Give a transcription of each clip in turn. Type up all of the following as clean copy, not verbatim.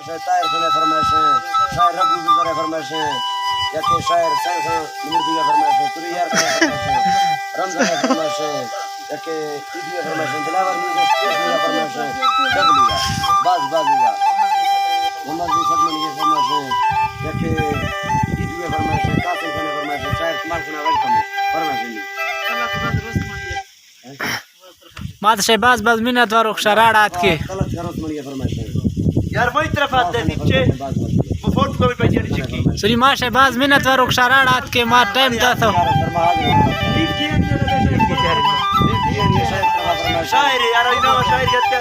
है, तायर खाने फरमाइश है, शायर रबू की तरह फरमाइश है, या के शायर सैसा मुर्दी का फरमाइश है, तुरी यार का फरमाइश है, रमजान का फरमाइश है, या के ईदी का फरमाइश है, दिलावर म्यूजिक स्टेशन का फरमाइश है, डबली का, बाजी का, मोहम्मद भी सदमन की फरमाइश है, या के ईदी का फरमाइश है, कासिम खाने फरमाइश है, शायर कमाल खाना वेलकम है, फरमाइश है। मात से बाज मिनट वारो शराड़ात के गलत खरस मरिया फरमाइश है। यार मोई तरफ आते नीचे वो फोटो को भी पहचान चुकी सरी मां से बाज मिनट वारो शराड़ात के मार टाइम दा तो शायर यार इना शायर जत्या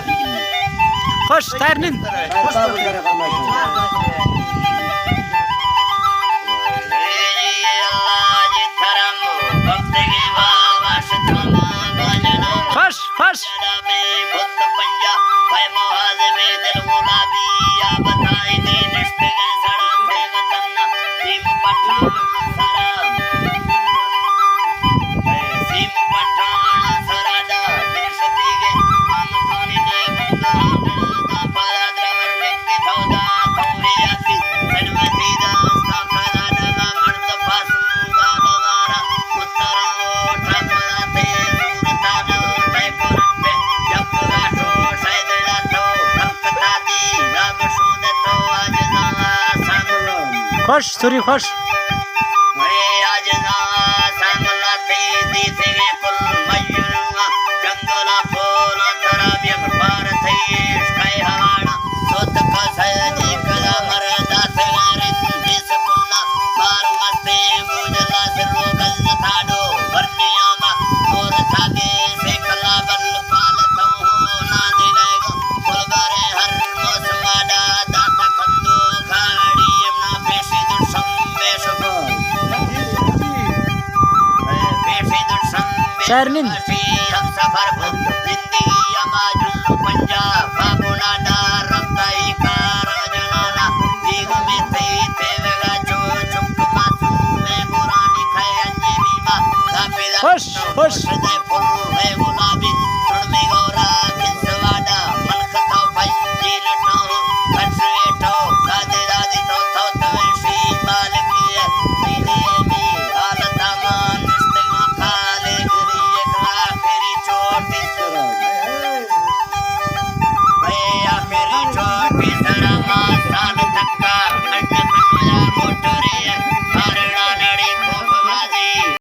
खुश तार निन खुश खुश खुश सुरी खुश शायर निन